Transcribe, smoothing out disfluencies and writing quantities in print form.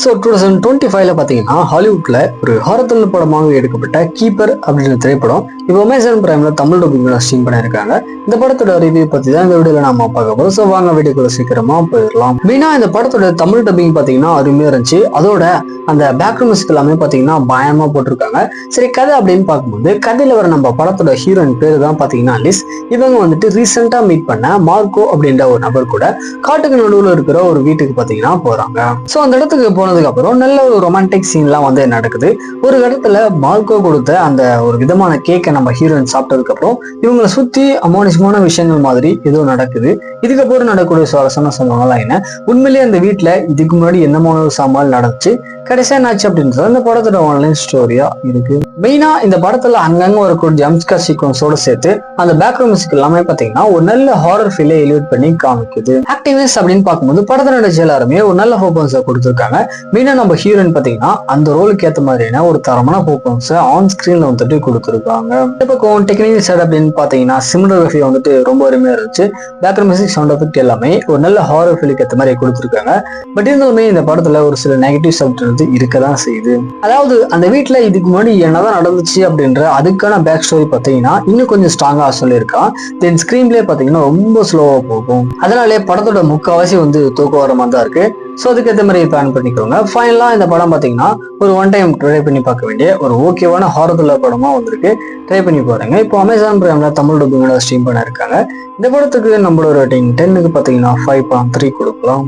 So 2025 பார்த்தீங்கன்னா ஹாலிவுட்ல ஒரு horror படமாக எடுக்கப்பட்ட கீப்பர் அப்படின்ற திரைப்படம் இப்போ அமேசான் பிரைம்ல தமிழ் டப்பிங்ல ஸ்ட்ரீம் பண்ணியிருக்காங்க. இந்த படத்தோட ரிவ்யூ பத்தி தான் இந்த வீடியோல நாம பார்க்க போறோம். ஸோ வாங்க வீடியோக்குள்ள சீக்கிரமா போயிடலாம். மெயினா இந்த படத்தோட தமிழ் டப்பிங் பார்த்தீங்கன்னா அருமையா இருந்துச்சு. அதோட அந்த பேக்ரவுண்ட் மியூசிக் எல்லாமே பார்த்தீங்கன்னா பயமா போட்டிருக்காங்க. சரி, கதை அப்படின்னு பார்க்கும்போது கதையில வர நம்ம படத்தோட ஹீரோயின் பேரு தான் பார்த்தீங்கன்னா லிஸ். இவங்க வந்துட்டு ரீசெண்டா மீட் பண்ண மார்க்கோ அப்படின்ற ஒரு நபர் கூட காட்டுக்கு நடுவில் இருக்கிற ஒரு வீட்டுக்கு பார்த்தீங்கன்னா போறாங்க. ஸோ அந்த இடத்துக்கு போனதுக்கு அப்புறம் நல்ல ஒரு ரொமான்டிக் சீன்லாம் வந்து நடக்குது. ஒரு இடத்துல மார்க்கோ கொடுத்த அந்த ஒரு விதமான கேக்கை நம்ம ஹீரோயின் சாப்பிட்டதுக்கு அப்புறம் இவங்களை சுத்தி அமானுஷமான விஷயங்கள் மாதிரி ஏதோ நடக்குது. இதுக்கப்புறம் நடக்கக்கூடிய சுவாரஸ்யமான சம்பவங்கள்லாம் என்ன, உண்மையிலேயே அந்த வீட்டுல இதுக்கு முன்னாடி என்னமான ஒரு சம்பவம் நடந்துச்சு, கடைசியா என்னாச்சு அப்படின்றது அந்த படத்தோட ஆன்லைன் ஸ்டோரியா இருக்கு. மெயினா இந்த படத்துல அங்கங்க வரக்கூடிய ஜம்ப்ஸ்கர் சீக்வன்ஸோட சேர்த்து அந்த பேக்ரவுண்ட் மியூசிக் எல்லாமே பாத்தீங்கன்னா ஒரு நல்ல ஹாரர் ஃபீலை எலிவேட் பண்ணி காமிக்குது. ஆக்டிவ்னஸ் அப்படின்னு பார்க்கும்போது படத்தை நடிச்ச எல்லாருமே ஒரு நல்ல பர்ஃபார்மன்ஸை கொடுத்துருக்காங்க. மெயினா நம்ம ஹீரோயின் பாத்தீங்கன்னா அந்த ரோலுக்கு ஏற்ற மாதிரியான ஒரு தரமான பர்ஃபார்மன்ஸை ஆன் ஸ்கிரீன்ல வந்துட்டு கொடுத்துருக்காங்க. இந்த பக்கம் டெக்னிக்கல் சைட் அப்படின்னு பாத்தீங்கன்னா சினிமோகிராஃபி வந்துட்டு ரொம்ப அருமையா இருந்துச்சு. பேக்ரவுண்ட் மியூசிக், சவுண்ட் எஃபெக்ட் எல்லாமே ஒரு நல்ல ஹாரர் ஃபீலுக்கு ஏற்ற மாதிரி கொடுத்துருக்காங்க. பட் இருந்தாலுமே இந்த படத்துல ஒரு சில நெகட்டிவ் சப்ஜெக்ட் இருக்கதான் செய்யுது. அதாவது அந்த வீட்டுல இதுக்கு முன்னாடி என்னதான் நடந்துச்சு அப்படின்ற அதுக்கான பேக் ஸ்டோரி பாத்தீங்கன்னா இன்னும் கொஞ்சம் ஸ்ட்ராங்கா சொல்லியிருக்கான். தென் ஸ்கிரீன் பிளே பாத்தீங்கன்னா ரொம்ப ஸ்லோவா போகும். அதனாலே படத்தோட முக்காவாசி வந்து தூக்கம் வர மாதிரி தான் இருக்கு. ஸோ அதுக்கேற்ற மாதிரி பிளான் பண்ணிக்கோங்க. ஃபைனலா இந்த படம் பாத்தீங்கன்னா ஒரு ஒன் டைம் ட்ரை பண்ணி பார்க்க வேண்டிய ஒரு ஓகேவான ஹாரர் படமா வந்திருக்கு. ட்ரை பண்ணி பாருங்க. இப்போ அமேசான் பிரைம்ல தமிழ் டப்பிங்கோட ஸ்ட்ரீம் பண்ண இருக்காங்க. இந்த படத்துக்கு நம்மளோட ரேட்டிங் 10க்கு பாத்தீங்கன்னா 5.3 கொடுக்கலாம்.